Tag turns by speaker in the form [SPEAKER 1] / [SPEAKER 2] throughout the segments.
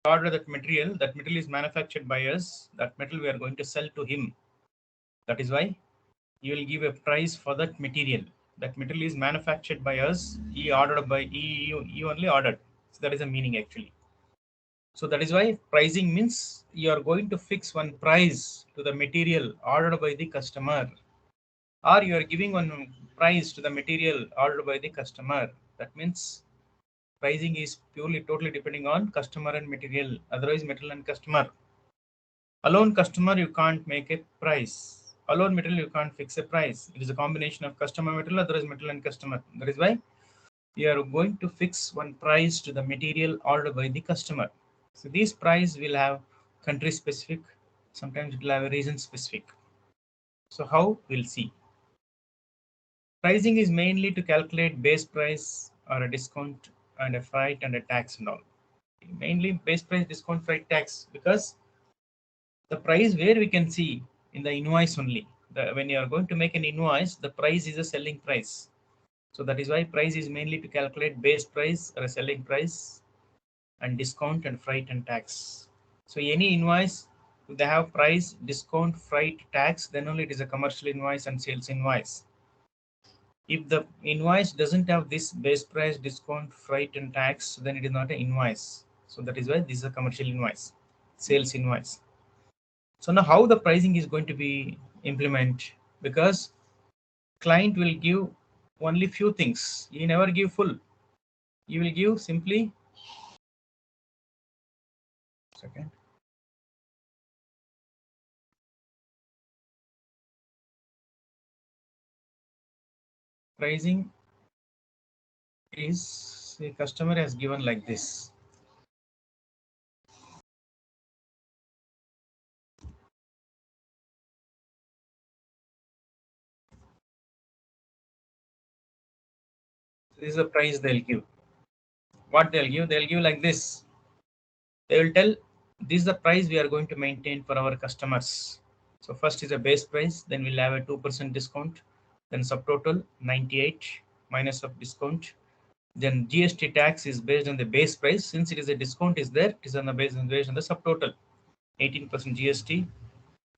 [SPEAKER 1] order that material is manufactured by us, that metal we are going to sell to him. That is why you will give a price for that material. That material is manufactured by us. He ordered by he only ordered. So that is the meaning actually. So that is why pricing means you are going to fix one price to the material ordered by the customer, or you are giving one price to the material ordered by the customer. That means pricing is purely totally depending on customer and material. Otherwise, material and customer. Alone customer you can't make a price. Alone material you can't fix a price. It is a combination of customer material, otherwise material and customer. That is why you are going to fix one price to the material ordered by the customer. So this price will have country specific, sometimes it will have a region specific. So how we'll see. Pricing is mainly to calculate base price or a discount and a freight and a tax and all. Mainly base price, discount, freight, tax, because the price where we can see in the invoice only. When you are going to make an invoice, the price is a selling price. So that is why price is mainly to calculate base price or a selling price and discount and freight and tax. So any invoice, if they have price, discount, freight, tax, then only it is a commercial invoice and sales invoice. If the invoice doesn't have this base price, discount, freight and tax, then it is not an invoice. So that is why this is a commercial invoice, sales invoice. So now how the pricing is going to be implemented, because client will give only few things. You never give full. You will give simply second. Pricing is the customer has given like this. This is the price they'll give. What they'll give like this. They will tell this is the price we are going to maintain for our customers. So first is a base price, then we'll have a 2% discount, then subtotal 98 minus of discount. Then GST tax is based on the base price. Since it is a discount is there, it is on the based on the subtotal 18% GST.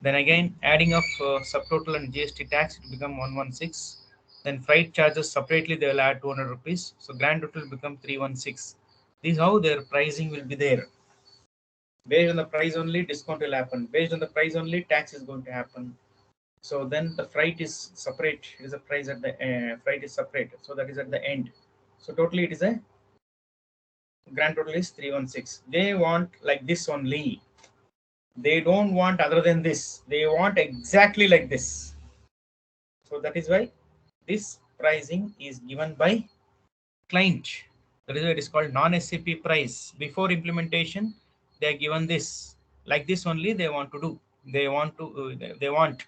[SPEAKER 1] Then again adding of subtotal and GST tax, it will become 116. Then freight charges separately they will add 200 rupees. So grand total will become 316. This is how their pricing will be there. Based on the price only, discount will happen. Based on the price only, tax is going to happen. So then the freight is separate. It is a price at the freight is separate. So that is at the end. So totally it is a grand total is 316. They want like this only. They don't want other than this. They want exactly like this. So that is why this pricing is given by client. That is why it is called non-SAP price. Before implementation, they are given this. Like this only they want to do. They want.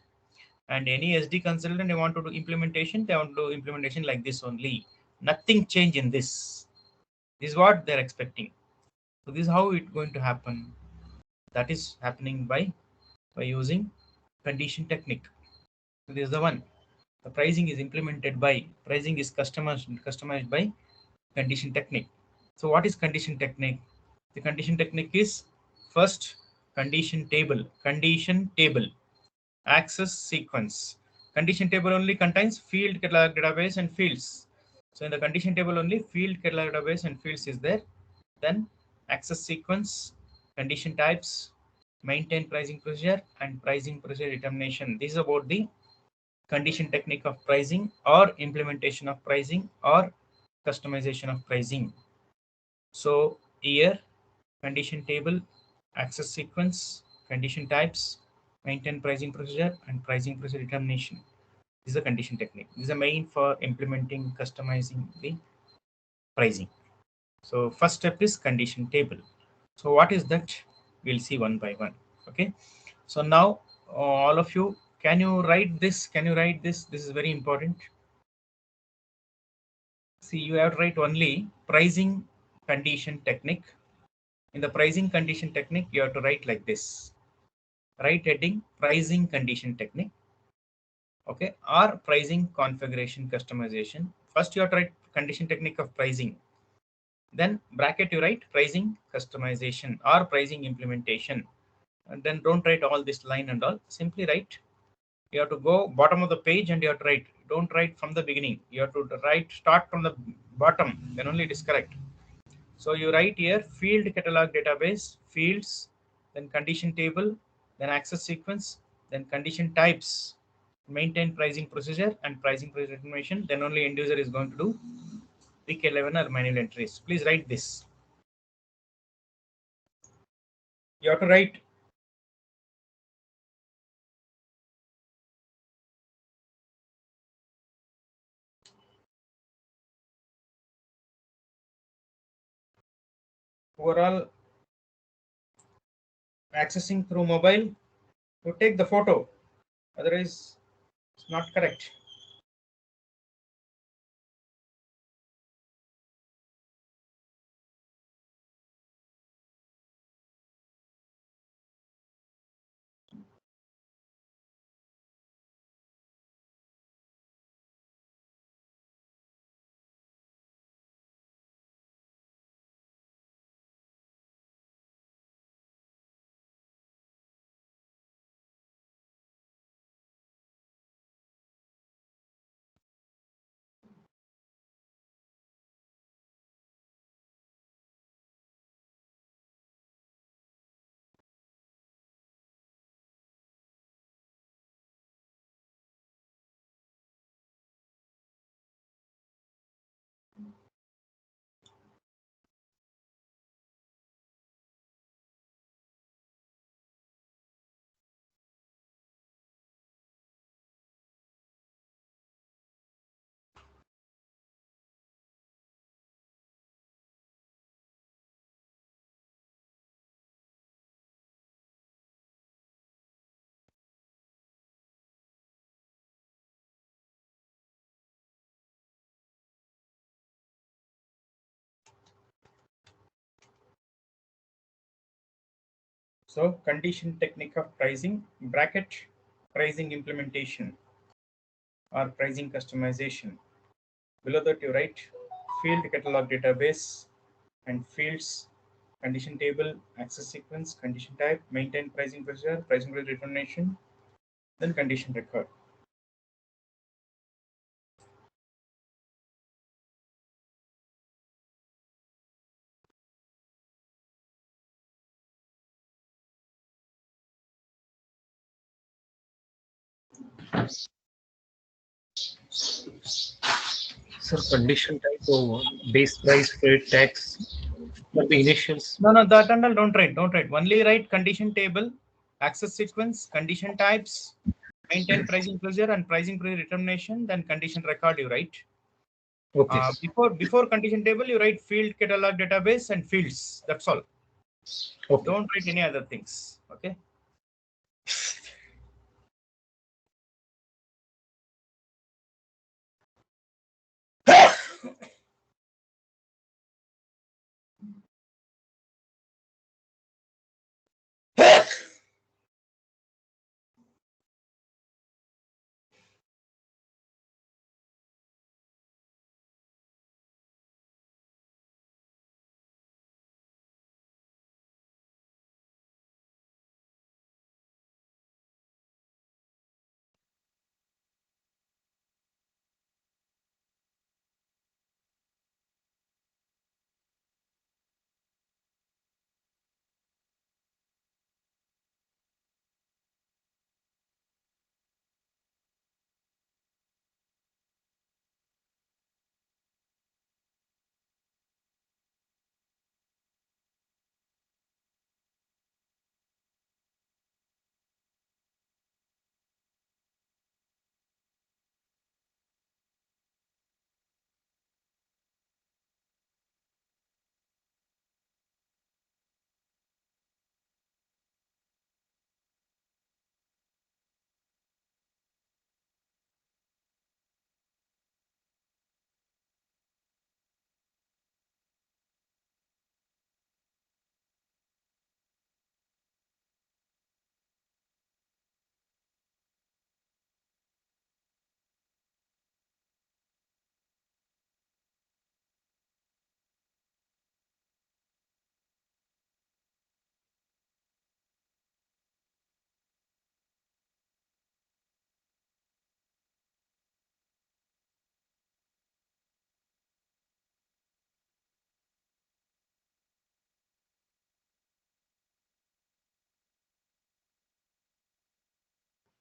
[SPEAKER 1] And any SD consultant, they want to do implementation, they want to do implementation like this only. Nothing change in this. This is what they're expecting. So this is how it's going to happen. That is happening by using condition technique. So this is the one. The pricing is implemented by pricing is customized by condition technique. So what is condition technique? The condition technique is first condition table. Condition table. Access sequence. Condition table only contains field catalog database and fields. So in the condition table only field catalog database and fields is there. Then access sequence, condition types, maintain pricing procedure and pricing procedure determination. This is about the condition technique of pricing or implementation of pricing or customization of pricing. So here condition table, access sequence, condition types, maintain pricing procedure and pricing procedure determination. This is a condition technique. This is the main for implementing, customizing the pricing. So first step is condition table. So what is that? We'll see one by one. Okay. So now all of you, can you write this? Can you write this? This is very important. See, you have to write only pricing condition technique. In the pricing condition technique, you have to write like this. Write heading pricing condition technique. Okay, or pricing configuration customization. First, you have to write condition technique of pricing. Then bracket you write pricing customization or pricing implementation. And then don't write all this line and all. Simply write. You have to go bottom of the page and you have to write. Don't write from the beginning. You have to write start from the bottom. Then only it is correct. So you write here field catalog database, fields, then condition table, then access sequence, then condition types, maintain pricing procedure and pricing procedure information. Then only end user is going to do pick 11 or manual entries. Please write this. You have to write. Overall accessing through mobile, you take the photo, otherwise it's not correct. So condition technique of pricing, bracket pricing implementation or pricing customization. Below that you write field catalog database and fields, condition table, access sequence, condition type, maintain pricing procedure, pricing procedure determination, then condition record.
[SPEAKER 2] Sir, condition type of base price, freight tax for the initials.
[SPEAKER 1] No, that and all don't write. Don't write. Only write condition table, access sequence, condition types, maintain pricing procedure and pricing procedure determination, then condition record you write.
[SPEAKER 2] Okay.
[SPEAKER 1] Before condition table, you write field catalog database and fields. That's all.
[SPEAKER 2] Okay.
[SPEAKER 1] Don't write any other things. Okay.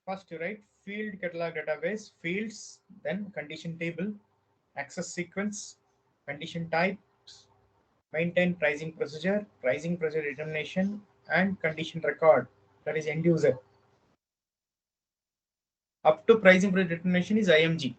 [SPEAKER 1] First, you write field catalog database, fields, then condition table, access sequence, condition types, maintain pricing procedure determination, and condition record, that is end user. Up to pricing procedure determination is IMG.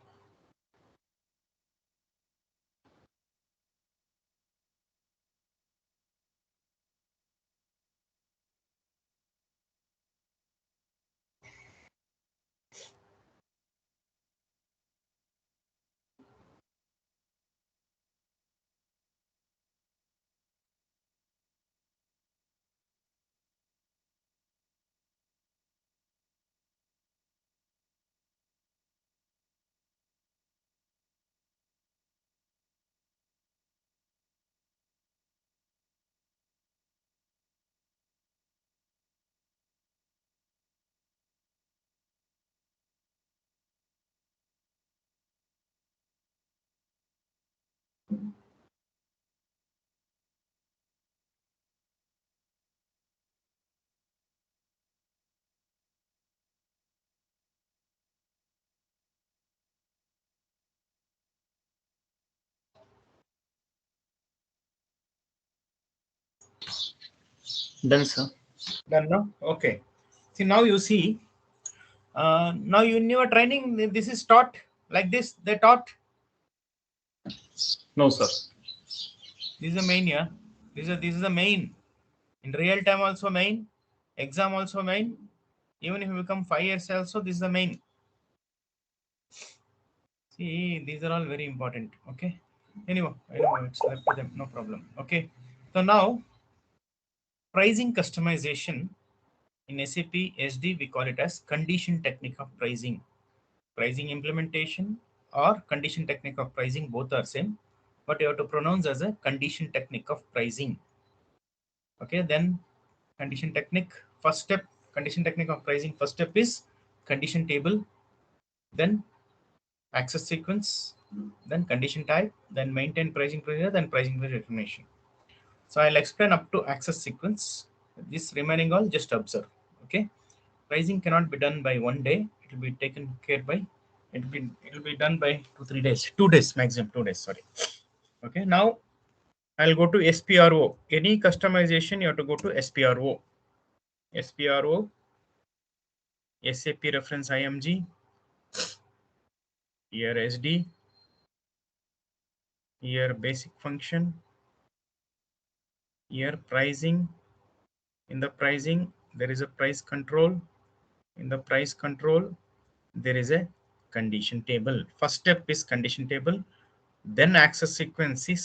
[SPEAKER 2] Done, sir.
[SPEAKER 1] Done now? Okay. See, now you see, now in your training, this is taught like this. They taught.
[SPEAKER 2] No, sir.
[SPEAKER 1] This is the main, yeah. This is the main. In real time also main. Exam also main. Even if you become 5 years also, this is the main. See, these are all very important. Okay. Anyway, it's left to them. No problem. Okay. So now, pricing customization in SAP SD, we call it as condition technique of pricing. Pricing implementation or condition technique of pricing, both are same, but you have to pronounce as a condition technique of pricing. Okay, then condition technique, first step, condition technique of pricing, first step is condition table, then access sequence, then condition type, then maintain pricing procedure, then pricing procedure determination. So I'll explain up to access sequence. This remaining all just observe. Okay, pricing cannot be done by one day. It will be taken care by. It will be done by 2-3 days. 2 days maximum. 2 days. Sorry. Okay. Now I'll go to SPRO. Any customization you have to go to SPRO. SPRO. SAP reference IMG. Here SD. Here basic function. Here pricing. In the pricing, there is a price control. In the price control, there is a condition table. First step is condition table, then access sequence is